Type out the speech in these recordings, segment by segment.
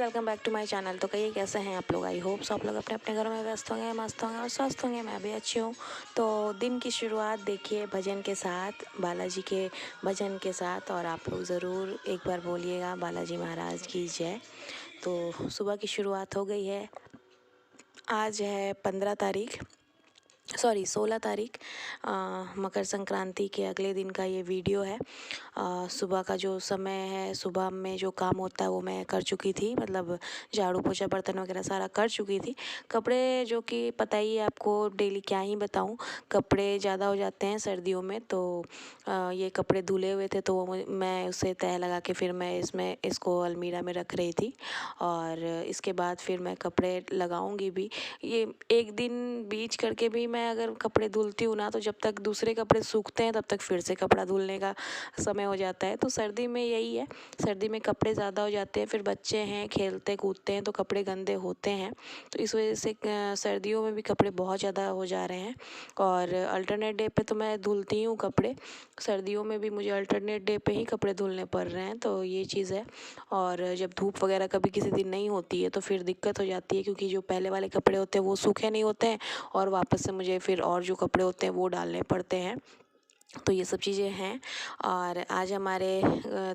Welcome back to my channel. तो कहिए कैसे हैं आप लोग। आई होप सो आप लोग अपने अपने घरों में व्यस्त होंगे, मस्त होंगे और स्वस्थ होंगे। मैं भी अच्छी हूँ। तो दिन की शुरुआत देखिए भजन के साथ, बालाजी के भजन के साथ। और आप लोग ज़रूर एक बार बोलिएगा बालाजी महाराज की जय। तो सुबह की शुरुआत हो गई है। आज है 16 तारीख। मकर संक्रांति के अगले दिन का ये वीडियो है। सुबह का जो समय है, सुबह में जो काम होता है वो मैं कर चुकी थी, मतलब झाड़ू पोछा बर्तन वगैरह सारा कर चुकी थी। कपड़े जो कि पता ही है आपको, डेली क्या ही बताऊँ, कपड़े ज़्यादा हो जाते हैं सर्दियों में। तो ये कपड़े धुले हुए थे तो मैं उसे तह लगा के फिर मैं इसको अलमीरा में रख रही थी। और इसके बाद फिर मैं कपड़े लगाऊंगी भी। ये एक दिन बीच करके भी मैं अगर कपड़े धुलती हूँ ना, तो जब तक दूसरे कपड़े सूखते हैं तब तक फिर से कपड़ा धुलने का समय हो जाता है। तो सर्दी में यही है, सर्दी में कपड़े ज़्यादा हो जाते हैं, फिर बच्चे हैं, खेलते कूदते हैं तो कपड़े गंदे होते हैं। तो इस वजह से सर्दियों में भी कपड़े बहुत ज़्यादा हो जा रहे हैं। और अल्टरनेट डे पे तो मैं धुलती हूँ कपड़े, सर्दियों में भी मुझे अल्टरनेट डे पे ही कपड़े धुलने पड़ रहे हैं। तो ये चीज़ है। और जब धूप वगैरह कभी किसी दिन नहीं होती है तो फिर दिक्कत हो जाती है, क्योंकि जो पहले वाले कपड़े होते हैं वो सूखे नहीं होते हैं और वापस से मुझे फिर और जो कपड़े होते हैं वो डालने पड़ते हैं। तो ये सब चीज़ें हैं। और आज हमारे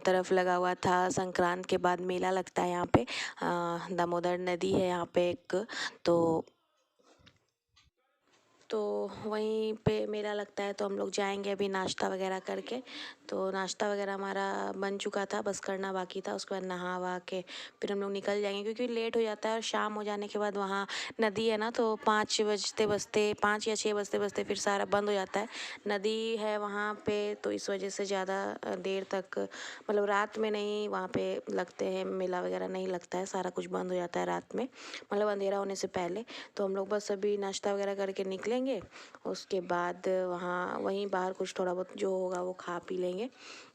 तरफ लगा हुआ था, संक्रांत के बाद मेला लगता है यहाँ पे। दामोदर नदी है यहाँ पे एक, तो वहीं पे मेला लगता है। तो हम लोग जाएंगे अभी नाश्ता वगैरह करके। तो नाश्ता वगैरह हमारा बन चुका था, बस करना बाकी था। उसके बाद नहा वहा के फिर हम लोग निकल जाएंगे, क्योंकि लेट हो जाता है और शाम हो जाने के बाद वहाँ नदी है ना, तो 5 या 6 बजते बजते फिर सारा बंद हो जाता है। नदी है वहाँ पे, तो इस वजह से ज़्यादा देर तक, मतलब रात में नहीं वहाँ पे लगते हैं, मेला वगैरह नहीं लगता है, सारा कुछ बंद हो जाता है रात में, मतलब अंधेरा होने से पहले। तो हम लोग बस अभी नाश्ता वगैरह करके निकलेंगे। उसके बाद वहीं बाहर कुछ थोड़ा बहुत जो होगा वो खा पी लेंगे।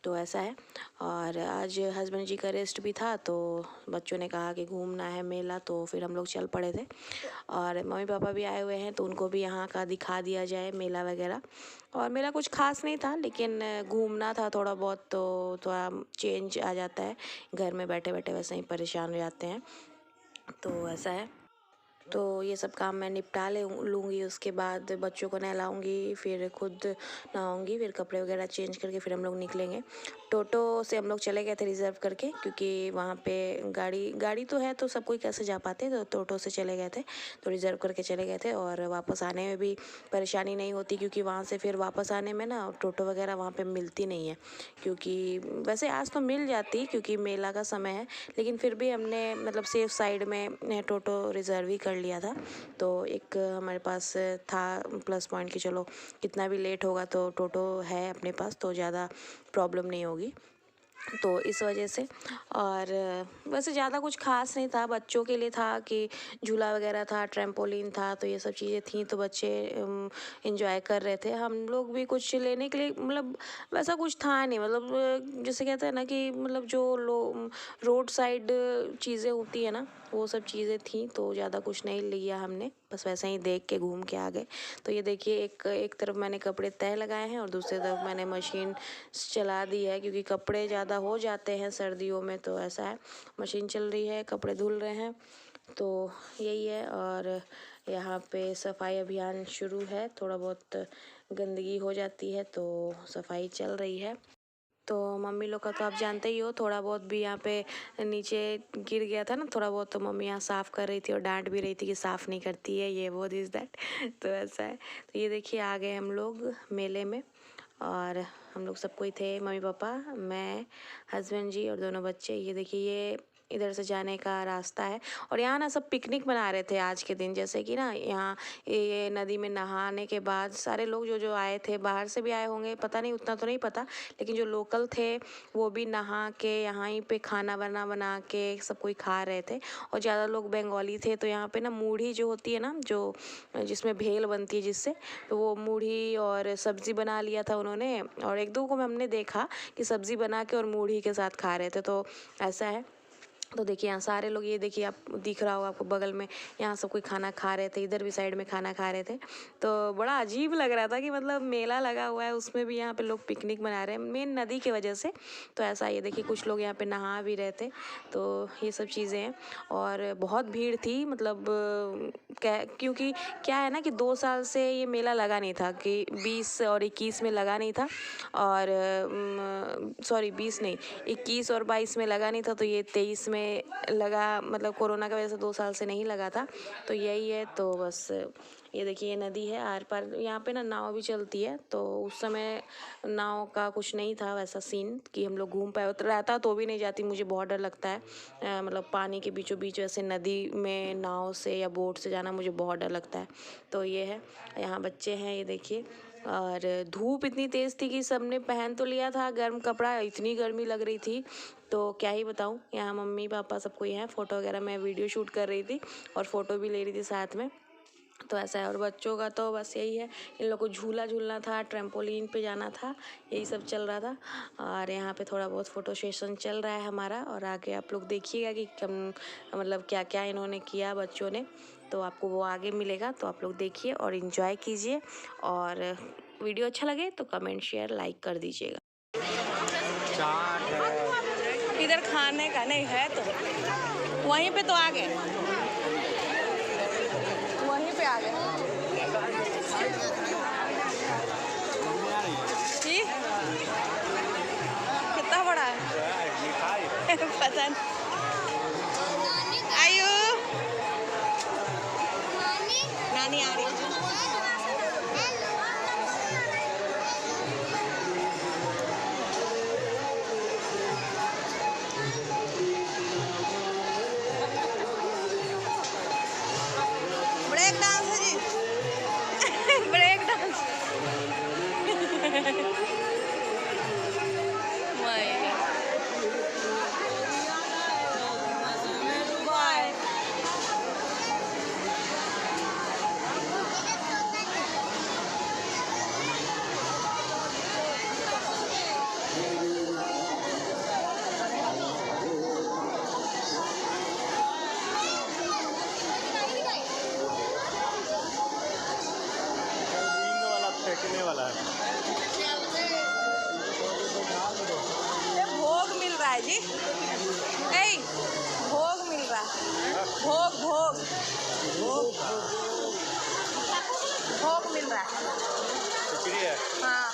तो ऐसा है। और आज हस्बैंड जी का रेस्ट भी था, तो बच्चों ने कहा कि घूमना है मेला, तो फिर हम लोग चल पड़े थे। और मम्मी पापा भी आए हुए हैं तो उनको भी यहाँ का दिखा दिया जाए मेला वगैरह। और मेला कुछ खास नहीं था, लेकिन घूमना था थोड़ा बहुत, तो थोड़ा चेंज आ जाता है। घर में बैठे बैठे वैसे ही परेशान हो जाते हैं। तो ऐसा है। तो ये सब काम मैं निपटा ले लूँगी। उसके बाद बच्चों को नहलाऊँगी, फिर खुद नहाऊँगी, फिर कपड़े वगैरह चेंज करके फिर हम लोग निकलेंगे। टोटो से हम लोग चले गए थे रिज़र्व करके, क्योंकि वहाँ पे गाड़ी तो है, तो सब कोई कैसे जा पाते, तो टोटो से चले गए थे। तो रिज़र्व करके चले गए थे। और वापस आने में भी परेशानी नहीं होती, क्योंकि वहाँ से फिर वापस आने में ना टोटो वगैरह वहाँ पे मिलती नहीं है। क्योंकि वैसे आज तो मिल जाती, क्योंकि मेला का समय है, लेकिन फिर भी हमने मतलब सेफ साइड में टोटो रिज़र्व ही कर लिया था। तो एक हमारे पास था प्लस पॉइंट कि चलो कितना भी लेट होगा तो टोटो है अपने पास, तो ज़्यादा प्रॉब्लम नहीं होगी। तो इस वजह से। और वैसे ज़्यादा कुछ खास नहीं था, बच्चों के लिए था कि झूला वगैरह था, ट्रैम्पोलिन था, तो ये सब चीज़ें थी, तो बच्चे इंजॉय कर रहे थे। हम लोग भी कुछ लेने के लिए, मतलब वैसा कुछ था नहीं, मतलब जैसे कहते हैं ना कि मतलब जो रोड साइड चीज़ें होती है ना, वो सब चीज़ें थी। तो ज़्यादा कुछ नहीं लिया हमने, बस वैसे ही देख के घूम के आ गए। तो ये देखिए, एक तरफ मैंने कपड़े तह लगाए हैं और दूसरी तरफ मैंने मशीन चला दी है, क्योंकि कपड़े ज़्यादा हो जाते हैं सर्दियों में। तो ऐसा है, मशीन चल रही है, कपड़े धुल रहे हैं, तो यही है। और यहाँ पे सफाई अभियान शुरू है, थोड़ा बहुत गंदगी हो जाती है तो सफाई चल रही है। तो मम्मी लोग का तो आप जानते ही हो, थोड़ा बहुत भी यहाँ पे नीचे गिर गया था ना थोड़ा बहुत, तो मम्मी यहाँ साफ़ कर रही थी और डांट भी रही थी कि साफ़ नहीं करती है, ये वो दिस दैट। तो ऐसा है। तो ये देखिए, आ गए हम लोग मेले में। और हम लोग सब कोई थे, मम्मी पापा, मैं, हस्बैंड जी और दोनों बच्चे। ये देखिए, ये इधर से जाने का रास्ता है। और यहाँ ना सब पिकनिक मना रहे थे आज के दिन, जैसे कि ना यहाँ ये नदी में नहाने के बाद सारे लोग जो जो आए थे, बाहर से भी आए होंगे, पता नहीं, उतना तो नहीं पता, लेकिन जो लोकल थे वो भी नहा के यहाँ ही पे खाना बना बना के सब कोई खा रहे थे। और ज़्यादा लोग बंगाली थे, तो यहाँ पे ना मूढ़ी जो होती है ना, जो जिसमें भेल बनती है जिससे, तो वो मूढ़ी और सब्ज़ी बना लिया था उन्होंने। और एक दो को हमने देखा कि सब्ज़ी बना के और मूढ़ी के साथ खा रहे थे। तो ऐसा है। तो देखिए यहाँ सारे लोग, ये देखिए आप दिख रहा होगा आपको बगल में, यहाँ सब कोई खाना खा रहे थे, इधर भी साइड में खाना खा रहे थे। तो बड़ा अजीब लग रहा था कि मतलब मेला लगा हुआ है, उसमें भी यहाँ पे लोग पिकनिक मना रहे हैं मेन नदी की वजह से। तो ऐसा ये देखिए कुछ लोग यहाँ पे नहा भी रहे थे। तो ये सब चीज़ें हैं और बहुत भीड़ थी, मतलब क्योंकि क्या है ना कि 2 साल से ये मेला लगा नहीं था, कि 20 और 21 में लगा नहीं था, और सॉरी 20 नहीं, 21 और 22 में लगा नहीं था, तो ये 23 में लगा, मतलब कोरोना की वजह से 2 साल से नहीं लगा था। तो यही है। तो बस ये देखिए ये नदी है, आर पार यहाँ पे ना नाव भी चलती है। तो उस समय नाव का कुछ नहीं था वैसा सीन कि हम लोग घूम पाए, तो रहता तो भी नहीं जाती, मुझे बहुत डर लगता है। मतलब पानी के बीचों बीच वैसे नदी में नाव से या बोट से जाना मुझे बहुत डर लगता है। तो ये है, यहाँ बच्चे हैं ये देखिए। और धूप इतनी तेज़ थी कि सबने पहन तो लिया था गर्म कपड़ा, इतनी गर्मी लग रही थी तो क्या ही बताऊँ। यहाँ मम्मी पापा सब कोई हैं, फ़ोटो वगैरह मैं वीडियो शूट कर रही थी और फ़ोटो भी ले रही थी साथ में। तो ऐसा है। और बच्चों का तो बस यही है, इन लोग को झूला झूलना था, ट्रैम्पोलिन पे जाना था, यही सब चल रहा था। और यहाँ पे थोड़ा बहुत फ़ोटो सेशन चल रहा है हमारा, और आगे आप लोग देखिएगा कि कम मतलब क्या क्या इन्होंने किया बच्चों ने, तो आपको वो आगे मिलेगा। तो आप लोग देखिए और इन्जॉय कीजिए, और वीडियो अच्छा लगे तो कमेंट शेयर लाइक कर दीजिएगा। इधर खाने का नहीं है तो वहीं पे तो आ गए, वहीं पे आ गए। जी कितना बड़ा है पता नहीं। आयु नानी आ रही है। ब्रेक डांस है जी ब्रेक डांस फेंकने वाला है। भोग मिल रहा है जी, ए भोग मिल रहा है, भोग भोग भोग भोग मिल रहा है। खिचड़ी है। हाँ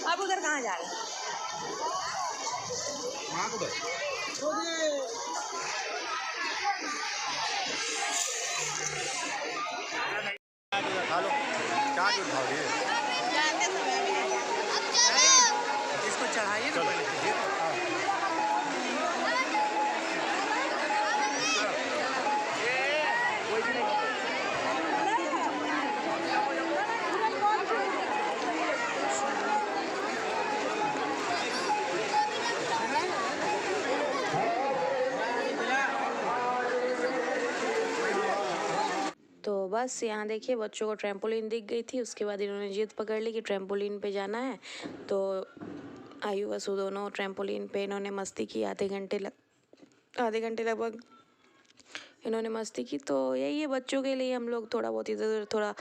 अब उधर कहाँ जा रहे हैं? खा लो, चाट उठाओगे जाते समय इसको चढ़ाइए ना पहले। तो बस यहाँ देखिए बच्चों को ट्रैम्पोलिन दिख गई थी, उसके बाद इन्होंने जिद पकड़ ली कि ट्रैम्पोलिन पे जाना है। तो आयु वसु दोनों ट्रैम्पोलिन पे इन्होंने मस्ती की, आधे घंटे लगभग इन्होंने मस्ती की। तो यही है, बच्चों के लिए हम लोग थोड़ा बहुत इधर उधर थोड़ा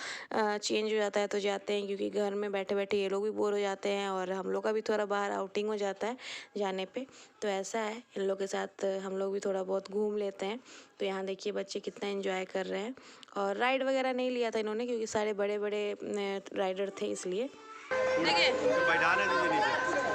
चेंज हो जाता है तो जाते हैं, क्योंकि घर में बैठे बैठे ये लोग भी बोर हो जाते हैं और हम लोग का भी थोड़ा बाहर आउटिंग हो जाता है जाने पे। तो ऐसा है, इन लोग के साथ हम लोग भी थोड़ा बहुत घूम लेते हैं। तो यहाँ देखिए बच्चे कितना एंजॉय कर रहे हैं। और राइड वगैरह नहीं लिया था इन्होंने, क्योंकि सारे बड़े बड़े राइडर थे इसलिए। देखिए बैठाने दीजिए नीचे।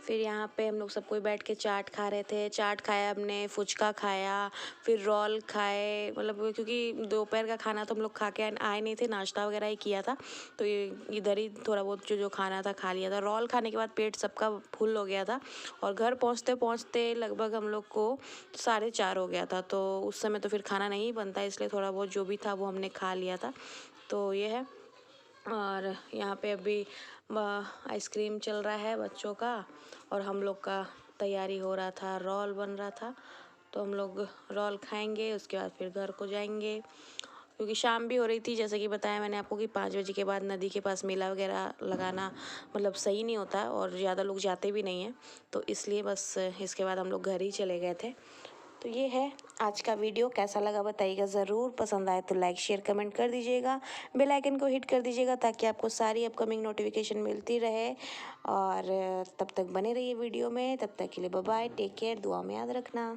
फिर यहाँ पे हम लोग सब कोई बैठ के चाट खा रहे थे, चाट खाया हमने, फुचका खाया, फिर रोल खाए। मतलब क्योंकि दोपहर का खाना तो हम लोग खा के आए नहीं थे, नाश्ता वगैरह ही किया था। तो ये इधर ही थोड़ा बहुत जो जो खाना था खा लिया था। रोल खाने के बाद पेट सबका फुल हो गया था, और घर पहुँचते पहुँचते लगभग हम लोग को 4:30 हो गया था। तो उस समय तो फिर खाना नहीं बनता, इसलिए थोड़ा बहुत जो भी था वो हमने खा लिया था। तो ये है। और यहाँ पे अभी आइसक्रीम चल रहा है बच्चों का, और हम लोग का तैयारी हो रहा था, रोल बन रहा था। तो हम लोग रोल खाएंगे, उसके बाद फिर घर को जाएंगे, क्योंकि शाम भी हो रही थी। जैसे कि बताया मैंने आपको कि 5 बजे के बाद नदी के पास मेला वगैरह लगाना मतलब सही नहीं होता, और ज़्यादा लोग जाते भी नहीं हैं, तो इसलिए बस इसके बाद हम लोग घर ही चले गए थे। तो ये है आज का वीडियो। कैसा लगा बताइएगा ज़रूर। पसंद आए तो लाइक शेयर कमेंट कर दीजिएगा, बेल आइकन को हिट कर दीजिएगा ताकि आपको सारी अपकमिंग नोटिफिकेशन मिलती रहे। और तब तक बने रहिए वीडियो में। तब तक के लिए बाय बाय, टेक केयर, दुआ में याद रखना।